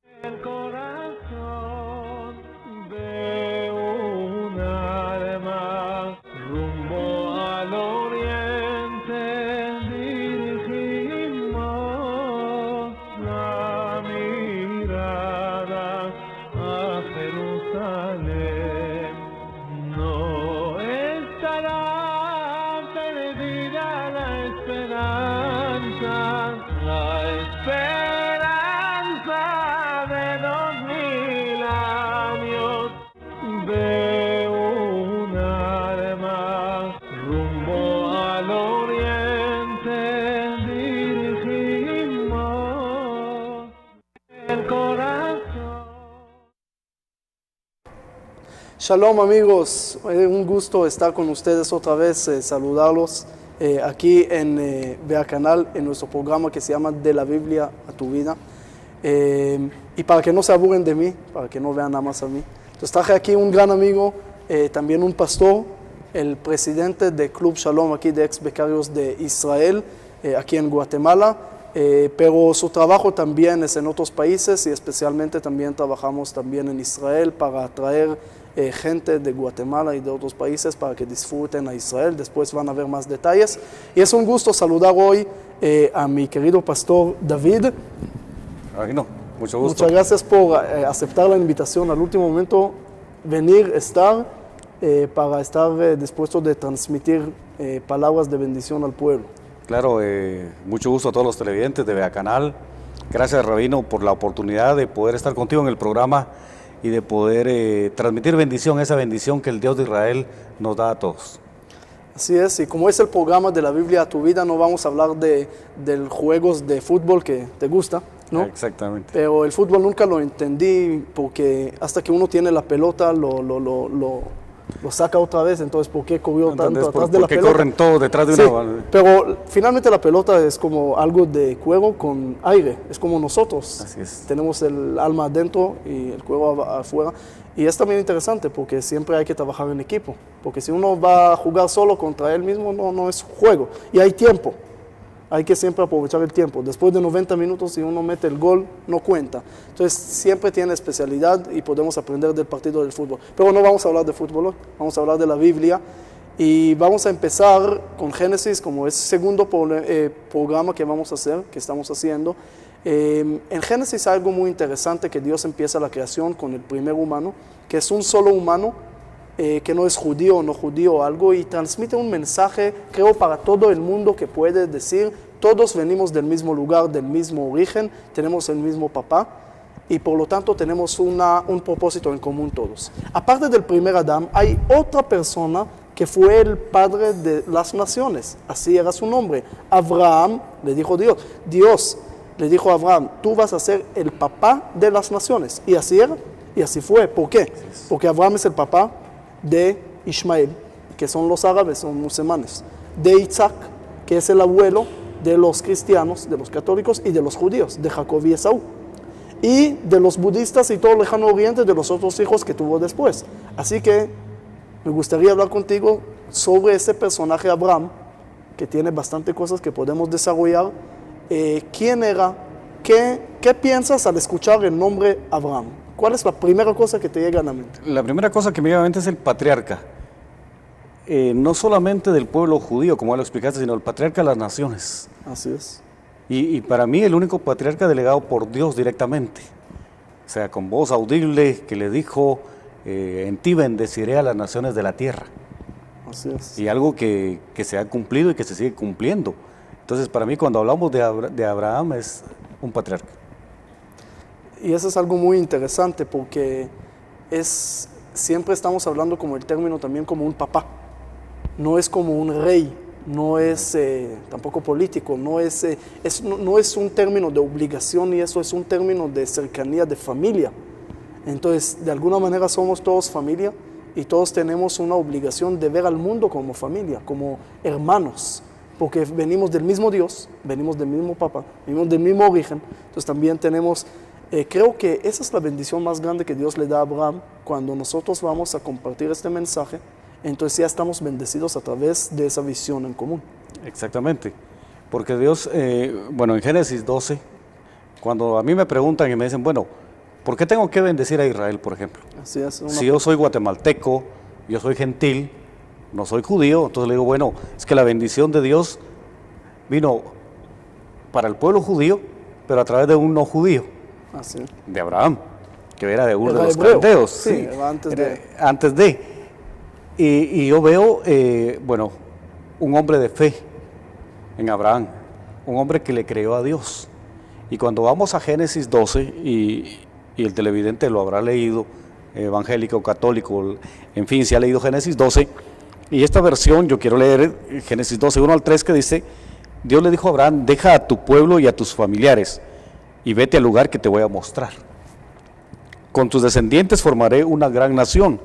El corazón de un alma rumbo al oriente dirigimos la mirada a Jerusalén. No estará perdida la esperanza de 2000 años de un alma rumbo al oriente dirigimos el corazón. Shalom amigos, un gusto estar con ustedes otra vez, saludarlos aquí en Vea Canal, en nuestro programa que se llama De la Biblia a tu vida. Y para que no se aburren de mí, para que no vean nada más a mí. Entonces traje aquí un gran amigo, también un pastor, el presidente del Club Shalom aquí de ex becarios de Israel, aquí en Guatemala, pero su trabajo también es en otros países y especialmente también trabajamos también en Israel para atraer gente de Guatemala y de otros países para que disfruten a Israel. Después van a ver más detalles. Y es un gusto saludar hoy a mi querido pastor David. No, mucho gusto. Muchas gracias por aceptar la invitación al último momento, venir, estar, para estar dispuesto de transmitir palabras de bendición al pueblo. Claro, mucho gusto a todos los televidentes de Vea Canal. Gracias, Rabino, por la oportunidad de poder estar contigo en el programa y de poder transmitir bendición, esa bendición que el Dios de Israel nos da a todos. Así es, y como es el programa de la Biblia a tu vida, no vamos a hablar de juegos de fútbol que te gusta, ¿no? Exactamente. Pero el fútbol nunca lo entendí porque hasta que uno tiene la pelota lo saca otra vez, entonces ¿por qué corrió tanto atrás de la pelota? ¿Por qué corren todos detrás de Sí, una? pero finalmente la pelota es como algo de juego con aire, es como nosotros. Así es. Tenemos el alma adentro y el cuerpo afuera. Y es también interesante porque siempre hay que trabajar en equipo, porque si uno va a jugar solo contra él mismo, no es juego. Y hay tiempo, hay que siempre aprovechar el tiempo. Después de 90 minutos, si uno mete el gol, no cuenta. Entonces, siempre tiene especialidad y podemos aprender del partido del fútbol. Pero no vamos a hablar de fútbol hoy, vamos a hablar de la Biblia. Y vamos a empezar con Génesis, como es el segundo programa que vamos a hacer, que estamos haciendo. En Génesis hay algo muy interesante, que Dios empieza la creación con el primer humano, que es un solo humano, que no es judío o no judío o algo, y transmite un mensaje, creo, para todo el mundo, que puede decir, todos venimos del mismo lugar, del mismo origen, tenemos el mismo papá, y por lo tanto tenemos un propósito en común todos. Aparte del primer Adán, hay otra persona que fue el padre de las naciones, así era su nombre. Abraham, le dijo Dios, Dios le dijo a Abraham, tú vas a ser el papá de las naciones, y así era, y así fue. ¿Por qué? Porque Abraham es el papá de Ismael, que son los árabes, son musulmanes, de Isaac, que es el abuelo de los cristianos, de los católicos y de los judíos, de Jacob y Esaú, y de los budistas y todo el lejano oriente, de los otros hijos que tuvo después. Así que me gustaría hablar contigo sobre ese personaje Abraham, que tiene bastante cosas que podemos desarrollar. ¿Quién era? ¿Qué piensas al escuchar el nombre Abraham? ¿Cuál es la primera cosa que te llega a la mente? La primera cosa que me llega a la mente es el patriarca. No solamente del pueblo judío, como lo explicaste, sino el patriarca de las naciones. Así es. Y para mí el único patriarca delegado por Dios directamente. O sea, con voz audible que le dijo, en ti bendeciré a las naciones de la tierra. Así es. Y algo que se ha cumplido y que se sigue cumpliendo. Entonces, para mí, cuando hablamos de Abraham, es un patriarca. Y eso es algo muy interesante porque siempre estamos hablando como el término también como un papá. No es como un rey, no es tampoco político, no es un término de obligación, y eso es un término de cercanía, de familia. Entonces, de alguna manera somos todos familia y todos tenemos una obligación de ver al mundo como familia, como hermanos. Porque venimos del mismo Dios, venimos del mismo papá, venimos del mismo origen. Entonces también tenemos, creo que esa es la bendición más grande que Dios le da a Abraham cuando nosotros vamos a compartir este mensaje. Entonces ya estamos bendecidos a través de esa visión en común. Exactamente, porque Dios, en Génesis 12, cuando a mí me preguntan y me dicen, bueno, ¿Por qué tengo que bendecir a Israel, por ejemplo? Así es. Si yo soy guatemalteco, yo soy gentil, no soy judío, entonces le digo, bueno, es que la bendición de Dios vino para el pueblo judío, pero a través de un no judío, Así. de Abraham, que era de Ur de Era los hebreo. caldeos. Sí, era antes de. Y yo veo, bueno, un hombre de fe en Abraham, un hombre que le creyó a Dios. Y cuando vamos a Génesis 12, y el televidente lo habrá leído, evangélico, católico, en fin, si ha leído Génesis 12, y esta versión yo quiero leer Génesis 12, 1 al 3, que dice, Dios le dijo a Abraham, deja a tu pueblo y a tus familiares, y vete al lugar que te voy a mostrar. Con tus descendientes formaré una gran nación,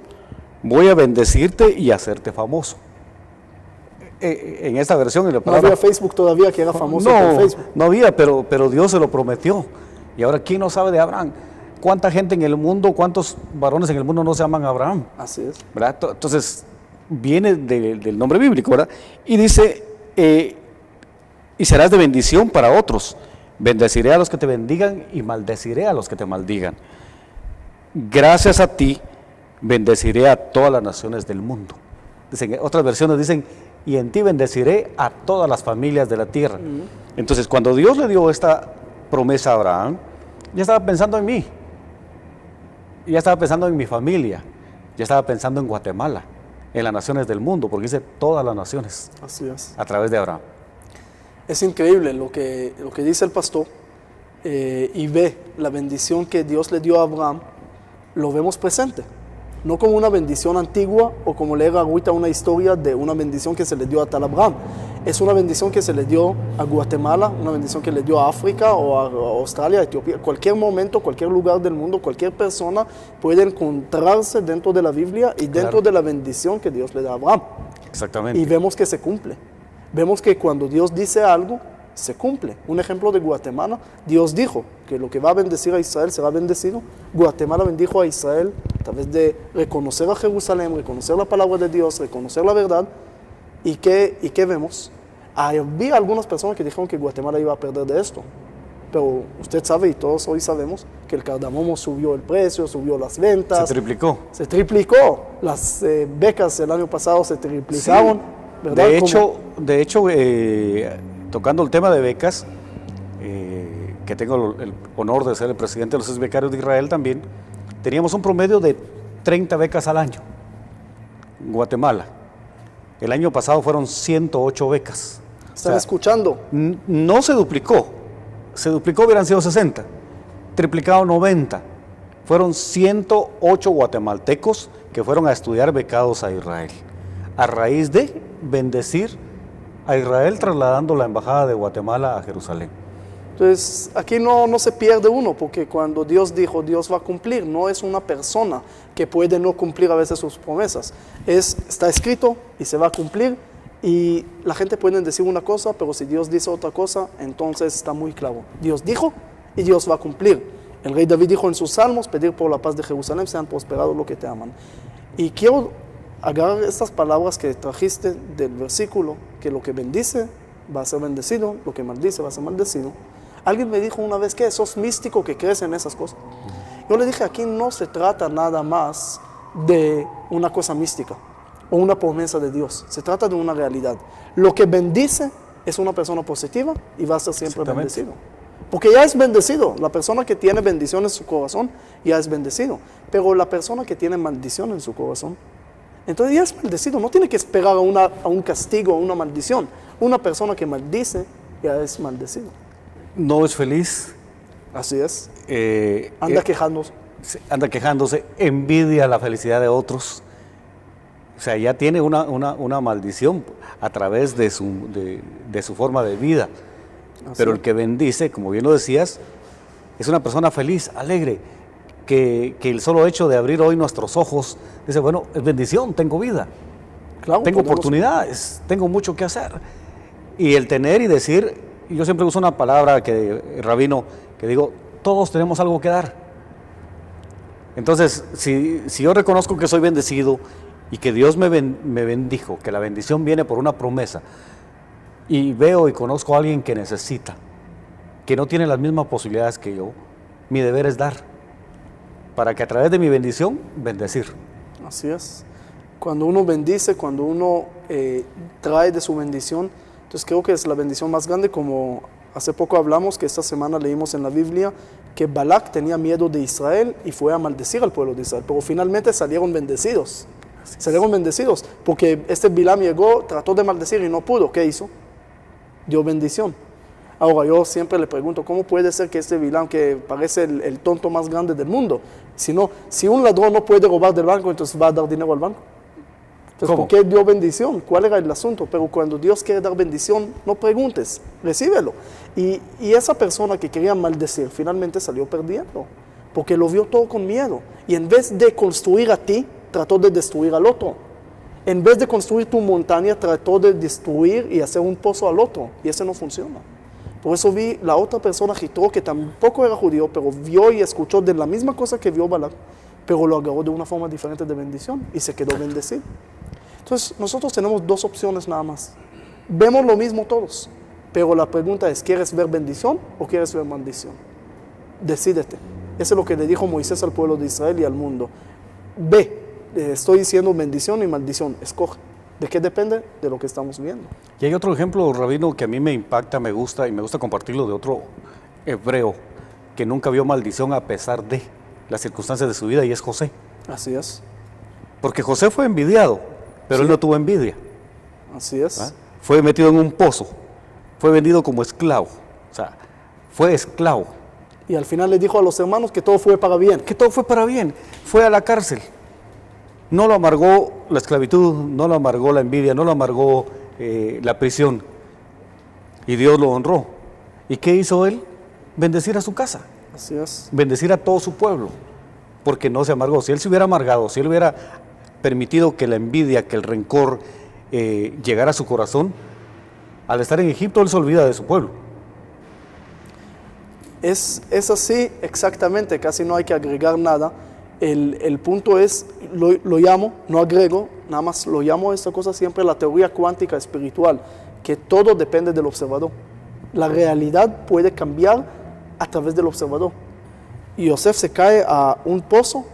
voy a bendecirte y hacerte famoso. En esta versión, en la No palabra, había Facebook todavía, que era famoso por no, Facebook. no había, pero Dios se lo prometió. Y ahora, ¿quién no sabe de Abraham? ¿Cuánta gente en el mundo, cuántos varones en el mundo no se llaman Abraham? Así es. ¿Verdad? Entonces, viene del nombre bíblico, ¿verdad? Y dice, y serás de bendición para otros. Bendeciré a los que te bendigan y maldeciré a los que te maldigan. Gracias a ti, bendeciré a todas las naciones del mundo. Dicen, otras versiones dicen, y en ti bendeciré a todas las familias de la tierra. Entonces, cuando Dios le dio esta promesa a Abraham, ya estaba pensando en mí, ya estaba pensando en mi familia, ya estaba pensando en Guatemala, en las naciones del mundo, porque dice todas las naciones, Así es. a través de Abraham. Es increíble lo que dice el pastor, y ve la bendición que Dios le dio a Abraham, lo vemos presente. No como una bendición antigua o como leer ahorita una historia de una bendición que se le dio a tal Abraham. Es una bendición que se le dio a Guatemala, una bendición que le dio a África o a Australia, a Etiopía. Cualquier momento, cualquier lugar del mundo, cualquier persona puede encontrarse dentro de la Biblia y dentro de la bendición que Dios le da a Abraham. Exactamente. Y vemos que se cumple. Vemos que cuando Dios dice algo, se cumple. Un ejemplo de Guatemala, Dios dijo que lo que va a bendecir a Israel será bendecido. Guatemala bendijo a Israel a través de reconocer a Jerusalén, reconocer la palabra de Dios, reconocer la verdad. ¿Y qué vemos? Había algunas personas que dijeron que Guatemala iba a perder de esto. Pero usted sabe, y todos hoy sabemos, que el cardamomo subió el precio, subió las ventas. Se triplicó. Se triplicó. Las becas el año pasado se triplicaron. Sí. ¿Verdad? De hecho, tocando el tema de becas, que tengo el honor de ser el presidente de los becarios de Israel también, teníamos un promedio de 30 becas al año en Guatemala. El año pasado fueron 108 becas. ¿Están escuchando? No se duplicó hubieran sido 60, triplicado 90. Fueron 108 guatemaltecos que fueron a estudiar becados a Israel, a raíz de bendecir a Israel trasladando la embajada de Guatemala a Jerusalén. Entonces, aquí no se pierde uno, porque cuando Dios dijo, Dios va a cumplir. No es una persona que puede no cumplir a veces sus promesas. Está escrito y se va a cumplir, y la gente puede decir una cosa, pero si Dios dice otra cosa, entonces está muy claro. Dios dijo y Dios va a cumplir. El rey David dijo en sus salmos, pedir por la paz de Jerusalén, sean prosperados los que te aman. Y quiero agarrar estas palabras que trajiste del versículo, que lo que bendice va a ser bendecido, lo que maldice va a ser maldecido. Alguien me dijo una vez, ¿qué? ¿Sos místico que crees en esas cosas? Yo le dije, aquí no se trata nada más de una cosa mística o una promesa de Dios. Se trata de una realidad. Lo que bendice es una persona positiva y va a ser siempre bendecido. Porque ya es bendecido. La persona que tiene bendición en su corazón ya es bendecido. Pero la persona que tiene maldición en su corazón, entonces ya es maldecido. No tiene que esperar a un castigo, a una maldición. Una persona que maldice ya es maldecido. No es feliz. Así es. Anda quejándose. Anda quejándose, envidia la felicidad de otros. O sea, ya tiene una maldición a través de su forma de vida. Pero el que bendice, como bien lo decías, es una persona feliz, alegre, que el solo hecho de abrir hoy nuestros ojos, dice, bueno, es bendición, tengo vida, Claro, tengo oportunidades, tengo mucho que hacer. Y el tener y decir, yo siempre uso una palabra rabino, que digo, todos tenemos algo que dar. Entonces, si yo reconozco que soy bendecido y que Dios me bendijo, que la bendición viene por una promesa, y veo y conozco a alguien que necesita, que no tiene las mismas posibilidades que yo, mi deber es dar. para que a través de mi bendición, bendecir. Así es. Cuando uno bendice, cuando uno trae de su bendición, entonces creo que es la bendición más grande, como hace poco hablamos, que esta semana leímos en la Biblia, que Balac tenía miedo de Israel y fue a maldecir al pueblo de Israel, pero finalmente salieron bendecidos. Salieron bendecidos, porque este Bilam llegó, trató de maldecir y no pudo. ¿Qué hizo? Dio bendición. Ahora yo siempre le pregunto, ¿cómo puede ser que este Bilam, que parece el tonto más grande del mundo, si un ladrón no puede robar del banco, entonces va a dar dinero al banco? Entonces, ¿cómo? ¿por qué dio bendición? ¿Cuál era el asunto? Pero cuando Dios quiere dar bendición, no preguntes, recíbelo. Y esa persona que quería maldecir, finalmente salió perdiendo, porque lo vio todo con miedo. Y en vez de construir a ti, trató de destruir al otro. En vez de construir tu montaña, trató de destruir y hacer un pozo al otro. Y ese no funciona. Por eso vi la otra persona, Jitro, que tampoco era judío, pero vio y escuchó de la misma cosa que vio Balac, pero lo agarró de una forma diferente de bendición y se quedó bendecido. Entonces, nosotros tenemos dos opciones nada más. Vemos lo mismo todos, pero la pregunta es, ¿quieres ver bendición o quieres ver maldición? Decídete. Eso es lo que le dijo Moisés al pueblo de Israel y al mundo. Ve, estoy diciendo bendición y maldición, escoge. ¿De qué depende? De lo que estamos viendo. Y hay otro ejemplo, Rabino, que a mí me impacta, me gusta y me gusta compartirlo, de otro hebreo que nunca vio maldición a pesar de las circunstancias de su vida, y es José. Así es. Porque José fue envidiado, pero Sí. él no tuvo envidia. Así es. ¿Ah? Fue metido en un pozo, fue vendido como esclavo, o sea, fue esclavo. Y al final le dijo a los hermanos que todo fue para bien. Que todo fue para bien, fue a la cárcel. No lo amargó la esclavitud, no lo amargó la envidia, no lo amargó la prisión. Y Dios lo honró. ¿Y qué hizo él? Bendecir a su casa, Así es. bendecir a todo su pueblo, porque no se amargó. Si él se hubiera amargado, si él hubiera permitido que la envidia, que el rencor llegara a su corazón, al estar en Egipto él se olvida de su pueblo. Es así exactamente, casi no hay que agregar nada. El punto es, lo llamo, no agrego, nada más lo llamo a esta cosa siempre la teoría cuántica espiritual, que todo depende del observador. La realidad puede cambiar a través del observador. Y Yosef se cae a un pozo,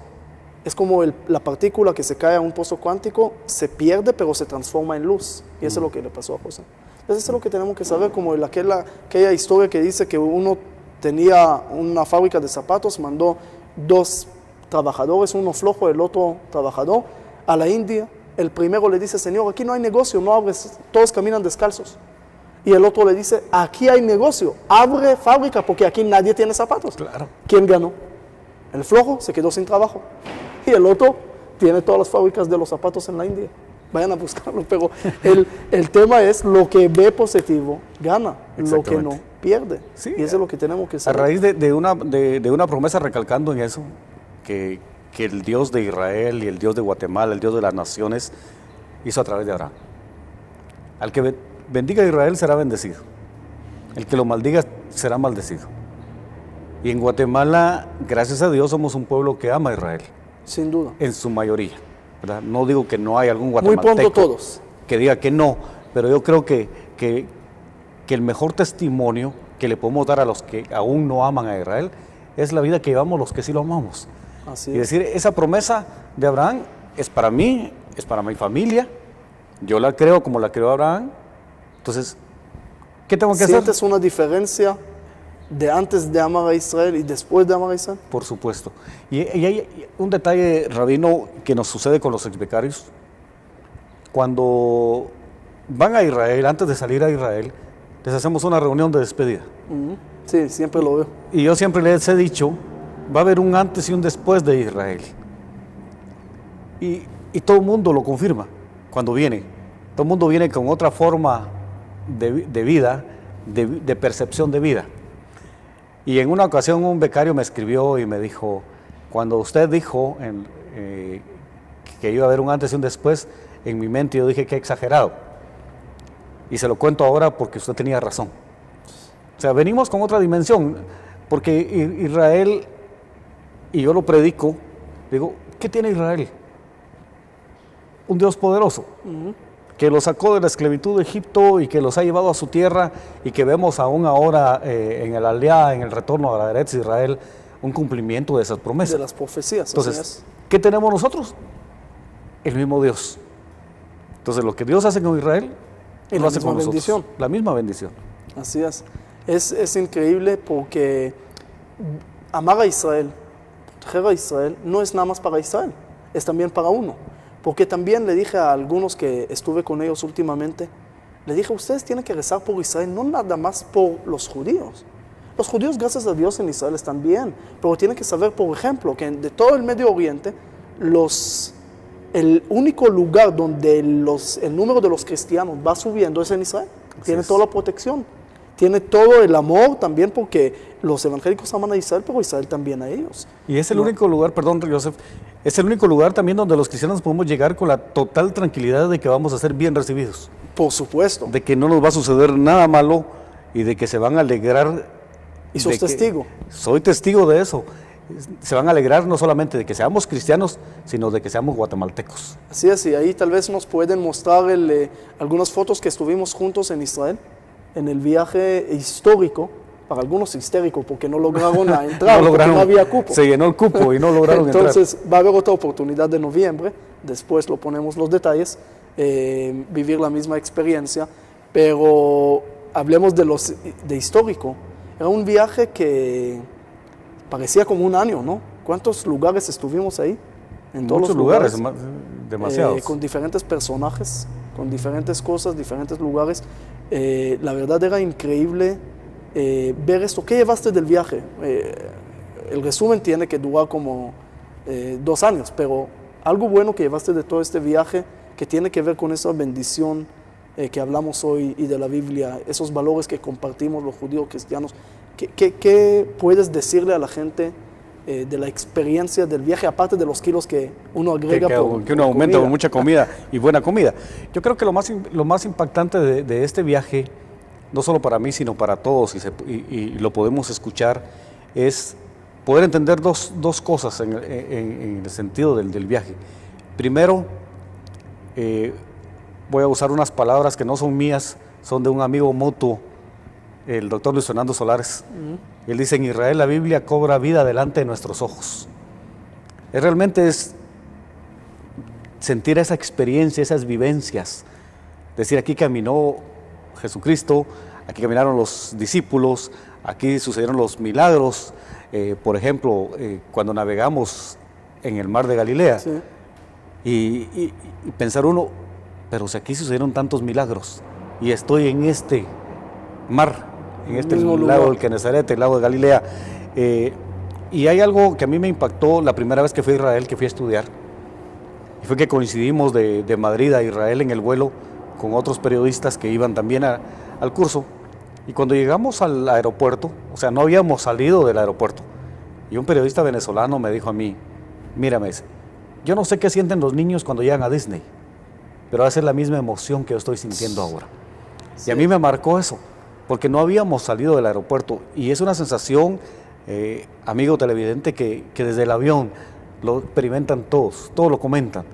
es como la partícula que se cae a un pozo cuántico, se pierde pero se transforma en luz. Y eso es lo que le pasó a José. Entonces eso es lo que tenemos que saber, como aquella historia que dice que uno tenía una fábrica de zapatos, mandó 2 trabajadores, uno flojo, el otro trabajador, a la India. El primero le dice, Señor, aquí no hay negocio, no abres, todos caminan descalzos. Y el otro le dice, aquí hay negocio, abre fábrica porque aquí nadie tiene zapatos. Claro. ¿Quién ganó? El flojo se quedó sin trabajo. Y el otro tiene todas las fábricas de los zapatos en la India. Vayan a buscarlo, pero el tema es lo que ve positivo, gana, lo que no, pierde. Sí, y eso es lo que tenemos que A saber. raíz de una promesa, recalcando en eso, que el Dios de Israel y el Dios de Guatemala, el Dios de las naciones, hizo a través de Abraham. Al que bendiga a Israel será bendecido, el que lo maldiga será maldecido. Y en Guatemala, gracias a Dios, somos un pueblo que ama a Israel, Sin duda. en su mayoría, ¿verdad? No digo que no hay algún Muy guatemalteco pronto todos. que diga que no, pero yo creo que el mejor testimonio que le podemos dar a los que aún no aman a Israel es la vida que llevamos los que sí lo amamos. Así Y es. decir, esa promesa de Abraham es para mí, es para mi familia, yo la creo como la creó Abraham. Entonces, ¿qué tengo que hacer? ¿Sientes una diferencia de antes de amar a Israel y después de amar a Israel? Por supuesto. Y hay un detalle, Rabino, que nos sucede con los exbecarios. Cuando van a Israel, antes de salir a Israel, les hacemos una reunión de despedida. Ujú. Sí, siempre lo veo. Y yo siempre les he dicho, va a haber un antes y un después de Israel. Y todo el mundo lo confirma cuando viene. Todo el mundo viene con otra forma de vida, de percepción de vida. Y en una ocasión un becario me escribió y me dijo, cuando usted dijo que iba a haber un antes y un después, en mi mente yo dije que exagerado. Y se lo cuento ahora porque usted tenía razón. O sea, venimos con otra dimensión, porque Israel, y yo lo predico, digo, ¿qué tiene Israel? Un Dios poderoso, que los sacó de la esclavitud de Egipto y que los ha llevado a su tierra y que vemos aún ahora en el Aliá, en el retorno a la Eretz Israel, un cumplimiento de esas promesas. De las profecías. Así Entonces, es. ¿qué tenemos nosotros? El mismo Dios. Entonces, lo que Dios hace con Israel, Y lo la hace misma con nosotros. bendición. La misma bendición. Así es. Es increíble porque amar a Israel, proteger a Israel, no es nada más para Israel, es también para uno. Porque también le dije a algunos que estuve con ellos últimamente, le dije, ustedes tienen que rezar por Israel, no nada más por los judíos. Los judíos, gracias a Dios, en Israel están bien, pero tienen que saber, por ejemplo, que de todo el Medio Oriente, el único lugar donde el número de los cristianos va subiendo es en Israel. Tiene es. toda la protección, tiene todo el amor también, porque los evangélicos aman a Israel, pero Israel también a ellos. Y es el único lugar, perdón, Joseph, es el único lugar también donde los cristianos podemos llegar con la total tranquilidad de que vamos a ser bien recibidos, Por supuesto. de que no nos va a suceder nada malo y de que se van a alegrar. Y sos de que- testigo. Soy testigo de eso. Se van a alegrar no solamente de que seamos cristianos, sino de que seamos guatemaltecos. Así es, y ahí tal vez nos pueden mostrar algunas fotos que estuvimos juntos en Israel, en el viaje histórico, para algunos histérico, porque no lograron entrar, porque no había cupo. Se llenó el cupo y no lograron Entonces va a haber otra oportunidad de noviembre, después lo ponemos los detalles, vivir la misma experiencia, pero hablemos de histórico. Era un viaje que parecía como un año, ¿no? ¿Cuántos lugares estuvimos ahí? En muchos lugares, demasiados. Con diferentes personajes, con diferentes cosas, diferentes lugares. La verdad era increíble ver esto. ¿Qué llevaste del viaje? El resumen tiene que durar como 2 años, pero algo bueno que llevaste de todo este viaje que tiene que ver con esa bendición que hablamos hoy y de la Biblia, esos valores que compartimos los judíos cristianos. ¿Qué puedes decirle a la gente de la experiencia del viaje, aparte de los kilos que uno agrega que por uno aumenta comida? con mucha comida y buena comida? Yo creo que lo más impactante de este viaje, no solo para mí, sino para todos, y lo podemos escuchar, es poder entender dos cosas en el sentido del viaje. Primero, voy a usar unas palabras que no son mías, son de un amigo mutuo, el doctor Luis Fernando Solares. Él dice, en Israel la Biblia cobra vida delante de nuestros ojos. Realmente es sentir esa experiencia, esas vivencias. Decir, aquí caminó Jesucristo, aquí caminaron los discípulos, aquí sucedieron los milagros. Por ejemplo, cuando navegamos en el mar de Galilea, Sí. y pensar uno, pero si aquí sucedieron tantos milagros y estoy en este mar, en este mismo lago lugar. del Genesaret, el lago de Galilea, y hay algo que a mí me impactó la primera vez que fui a Israel, que fui a estudiar, y fue que coincidimos de Madrid a Israel en el vuelo con otros periodistas que iban también al curso, y cuando llegamos al aeropuerto, o sea, no habíamos salido del aeropuerto, y un periodista venezolano me dijo a mí, mírame, yo no sé qué sienten los niños cuando llegan a Disney, pero va a ser la misma emoción que yo estoy sintiendo ahora. Sí. Y a mí me marcó eso, porque no habíamos salido del aeropuerto, y es una sensación, amigo televidente, que desde el avión lo experimentan todos lo comentan,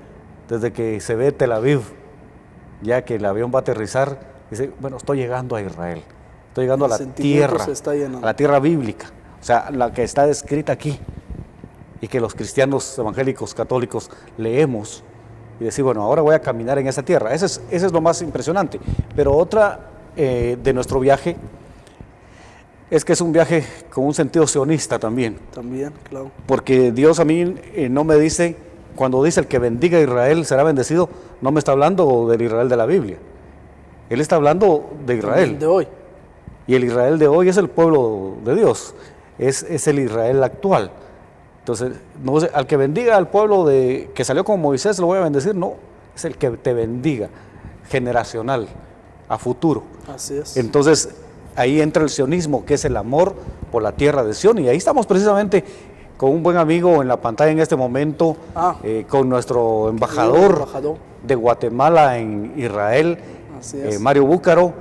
desde que se ve Tel Aviv, ya que el avión va a aterrizar, dice, bueno, estoy llegando a Israel, estoy llegando a El la sentimiento tierra, se está llenando. a la tierra bíblica, o sea, la que está descrita aquí, y que los cristianos evangélicos católicos leemos, y decir, bueno, ahora voy a caminar en esa tierra. Ese es lo más impresionante. Pero otra de nuestro viaje es que es un viaje con un sentido sionista también. También, claro. Porque Dios a mí no me dice, cuando dice el que bendiga a Israel será bendecido, no me está hablando del Israel de la Biblia. Él está hablando de Israel. De hoy. Y el Israel de hoy es el pueblo de Dios, es el Israel actual. Entonces, no, al que bendiga al pueblo que salió con Moisés, lo voy a bendecir, no, es el que te bendiga, generacional, a futuro. Así es. Entonces, ahí entra el sionismo, que es el amor por la tierra de Sion, y ahí estamos precisamente con un buen amigo en la pantalla en este momento, con nuestro embajador de Guatemala en Israel, Así es. Mario Búcaro,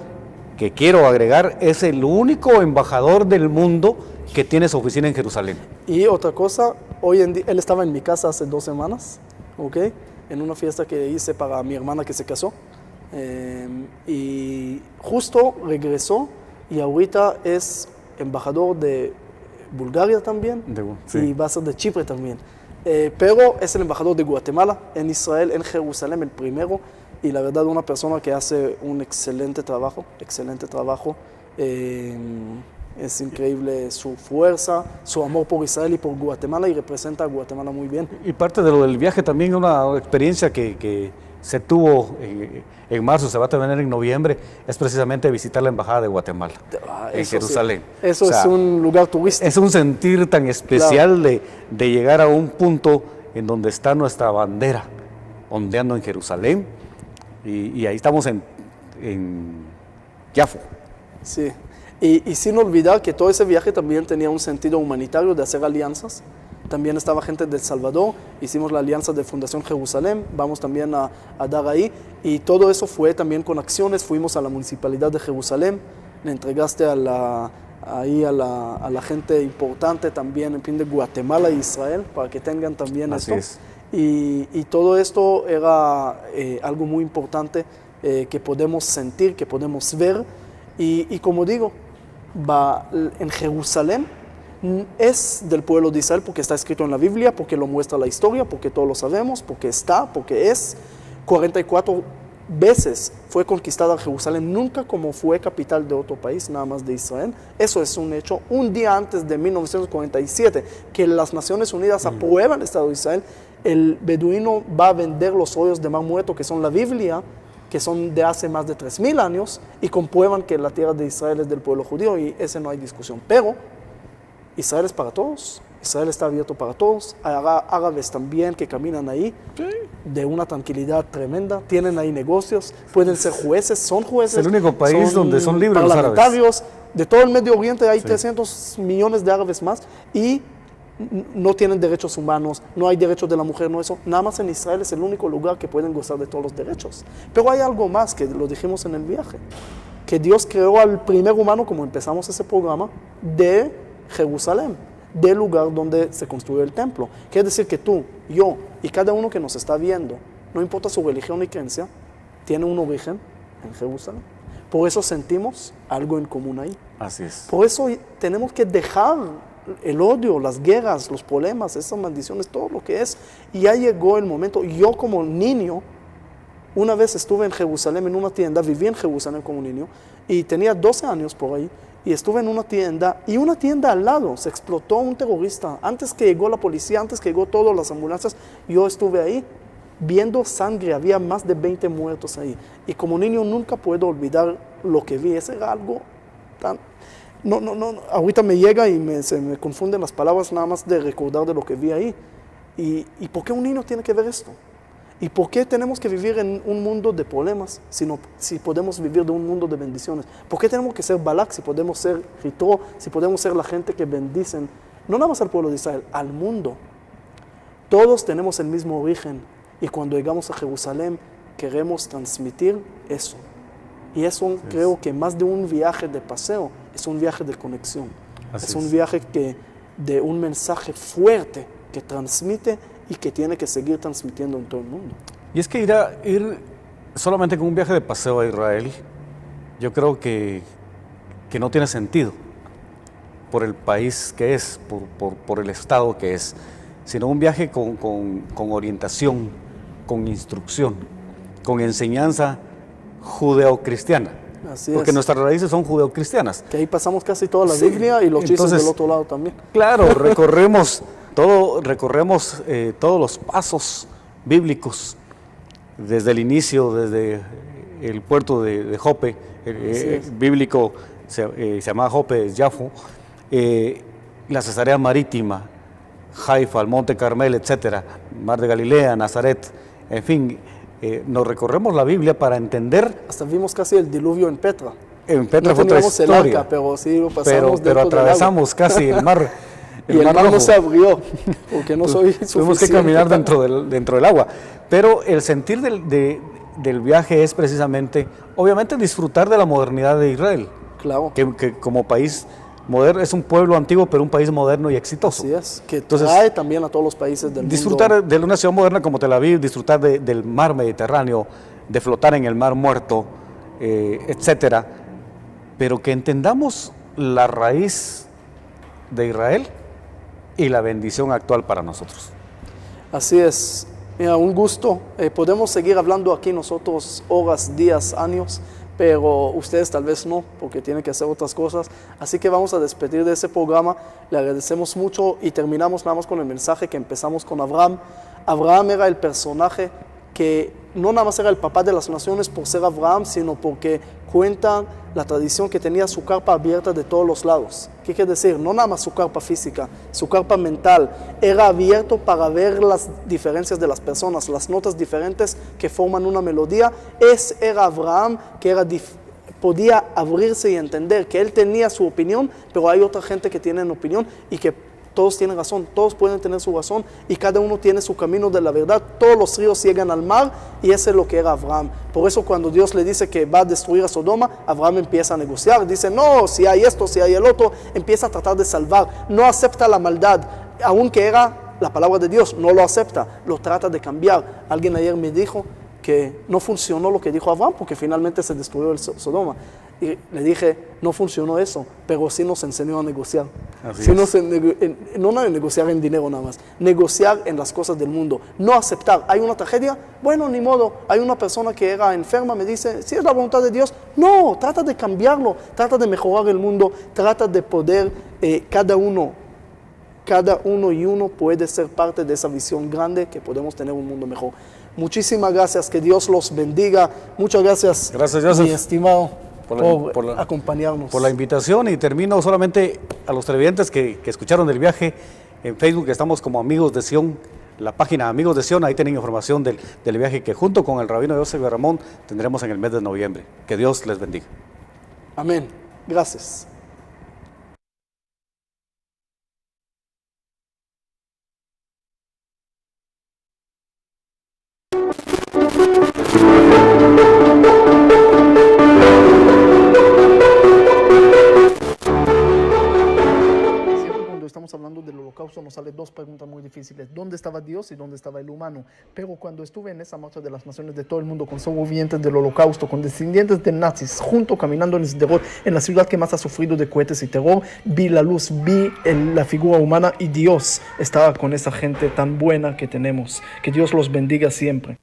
que quiero agregar, es el único embajador del mundo que tiene su oficina en Jerusalén. Y otra cosa, hoy en día, él estaba en mi casa hace 2 semanas, ¿ok? En una fiesta que hice para mi hermana que se casó. Y justo regresó y ahorita es embajador de Bulgaria también, Sí. y va a ser de Chipre también. Pero es el embajador de Guatemala en Israel, en Jerusalén, el primero, y la verdad una persona que hace un excelente trabajo. Es increíble su fuerza, su amor por Israel y por Guatemala, y representa a Guatemala muy bien. Y parte de lo del viaje también, una experiencia que se tuvo en marzo, se va a tener en noviembre, es precisamente visitar la Embajada de Guatemala en Eso Jerusalén. sí. Eso O sea, es un lugar turístico. es un sentir tan especial de llegar a un punto en donde está nuestra bandera ondeando en Jerusalén, y ahí estamos en Yafo. Sí, y sin olvidar que todo ese viaje también tenía un sentido humanitario de hacer alianzas. También estaba gente de El Salvador, hicimos la alianza de Fundación Jerusalén, vamos también a dar ahí, y todo eso fue también con acciones. Fuimos a la Municipalidad de Jerusalén, le entregaste a la gente importante también, en fin, de Guatemala e Israel, para que tengan también Así esto. es. Y todo esto era algo muy importante que podemos sentir, que podemos ver. Y como digo, en Jerusalén es del pueblo de Israel porque está escrito en la Biblia, porque lo muestra la historia, porque todos lo sabemos, porque es. 44 veces fue conquistada Jerusalén, nunca como fue capital de otro país, nada más de Israel. Eso es un hecho. Un día antes de 1947, que las Naciones Unidas aprueban el Estado de Israel, el beduino va a vender los hoyos de Mar Muerto, que son la Biblia, que son de hace más de 3.000 años, y comprueban que la tierra de Israel es del pueblo judío, y ese no hay discusión. Pero Israel es para todos, Israel está abierto para todos. Hay árabes también que caminan ahí, de una tranquilidad tremenda, tienen ahí negocios, pueden ser jueces, son jueces. Es el único país donde son libres los árabes. Parlamentarios, de todo el Medio Oriente hay 300 millones de árabes más, y no tienen derechos humanos, no hay derechos de la mujer, no eso. Nada más en Israel es el único lugar que pueden gozar de todos los derechos. Pero hay algo más que lo dijimos en el viaje, que Dios creó al primer humano, como empezamos ese programa, de Jerusalén, del lugar donde se construyó el templo. Quiere decir que tú, yo y cada uno que nos está viendo, no importa su religión ni creencia, tiene un origen en Jerusalén. Por eso sentimos algo en común ahí. Así es. Por eso tenemos que dejar el odio, las guerras, los problemas, esas maldiciones, todo lo que es. Y ya llegó el momento. Yo como niño, una vez estuve en Jerusalén en una tienda, viví en Jerusalén como niño, y tenía 12 años por ahí, y estuve en una tienda, y una tienda al lado se explotó un terrorista. Antes que llegó la policía, antes que llegó todas las ambulancias, yo estuve ahí viendo sangre, había más de 20 muertos ahí. Y como niño nunca puedo olvidar lo que vi. Ese era algo tan... No, ahorita me llega y se me confunden las palabras nada más de recordar de lo que vi ahí. ¿Y por qué un niño tiene que ver esto? ¿Y por qué tenemos que vivir en un mundo de problemas si podemos vivir de un mundo de bendiciones? ¿Por qué tenemos que ser Balak si podemos ser Jitro, si podemos ser la gente que bendicen, no nada más al pueblo de Israel, al mundo? Todos tenemos el mismo origen, y cuando llegamos a Jerusalén queremos transmitir eso. Y eso creo que más de un viaje de paseo, es un viaje de conexión. Es un viaje de un mensaje fuerte que transmite y que tiene que seguir transmitiendo en todo el mundo. Y es que ir solamente con un viaje de paseo a Israel, yo creo que no tiene sentido por el país que es, por el estado que es, sino un viaje con orientación, con instrucción, con enseñanza judeocristiana. Así porque es. nuestras raíces son judeocristianas. Que ahí pasamos casi toda la Biblia, y los chistes del otro lado también. Claro, recorremos todos los pasos bíblicos desde el inicio, desde el puerto de Jope, bíblico, se llamaba Jope, Yafo, la Cesarea Marítima, Haifa, el Monte Carmel, etcétera, Mar de Galilea, Nazaret, en fin, nos recorremos la Biblia para entender. Hasta vimos casi el diluvio en Petra. En Petra no fue otra teníamos historia, el arca, pero sí lo pasamos pero atravesamos casi el mar. Y el mar no se abrió, porque no soy suficiente. Tuvimos que caminar dentro del agua. Pero el sentir del viaje es precisamente, obviamente, disfrutar de la modernidad de Israel. Claro. Que como país moderno, es un pueblo antiguo, pero un país moderno y exitoso. Así es, que entonces trae también a todos los países del disfrutar mundo. de una ciudad moderna como Tel Aviv, disfrutar del mar Mediterráneo, de flotar en el mar Muerto, etcétera. Pero que entendamos la raíz de Israel y la bendición actual para nosotros. Así es. Mira, un gusto. Podemos seguir hablando aquí nosotros horas, días, años, pero ustedes tal vez no, porque tienen que hacer otras cosas. Así que vamos a despedir de ese programa. Le agradecemos mucho y terminamos nada más con el mensaje que empezamos con Abraham. Abraham era el personaje que no nada más era el papá de las naciones por ser Abraham, sino porque cuenta la tradición que tenía su carpa abierta de todos los lados. ¿Qué quiere decir? No nada más su carpa física, su carpa mental. Era abierto para ver las diferencias de las personas, las notas diferentes que forman una melodía. Era Abraham que podía abrirse y entender que él tenía su opinión, pero hay otra gente que tiene opinión y que todos tienen razón, todos pueden tener su razón y cada uno tiene su camino de la verdad. Todos los ríos llegan al mar y eso es lo que era Abraham. Por eso cuando Dios le dice que va a destruir a Sodoma, Abraham empieza a negociar. Dice, no, si hay esto, si hay el otro, empieza a tratar de salvar. No acepta la maldad, aunque era la palabra de Dios, no lo acepta, lo trata de cambiar. Alguien ayer me dijo que no funcionó lo que dijo Abraham porque finalmente se destruyó el Sodoma. Y le dije, no funcionó eso, pero sí nos enseñó a negociar. Sí no negociar en dinero nada más, negociar en las cosas del mundo, no aceptar. Hay una tragedia, bueno, ni modo. Hay una persona que era enferma, me dice, si es la voluntad de Dios, no, trata de cambiarlo, trata de mejorar el mundo, trata de poder, cada uno y uno puede ser parte de esa visión grande que podemos tener un mundo mejor. Muchísimas gracias, que Dios los bendiga. Muchas gracias, Joseph, mi estimado, por acompañarnos. Por la invitación, y termino solamente a los televidentes que escucharon del viaje. En Facebook estamos como Amigos de Sion, la página Amigos de Sion, ahí tienen información del viaje que junto con el rabino Joseph Ramón tendremos en el mes de noviembre. Que Dios les bendiga. Amén. Gracias. Estamos hablando del holocausto, nos salen dos preguntas muy difíciles. ¿Dónde estaba Dios y dónde estaba el humano? Pero cuando estuve en esa marcha de las naciones de todo el mundo, con sobrevivientes del holocausto, con descendientes de nazis, junto caminando en Sderot, en la ciudad que más ha sufrido de cohetes y terror, vi la luz, vi la figura humana y Dios estaba con esa gente tan buena que tenemos. Que Dios los bendiga siempre.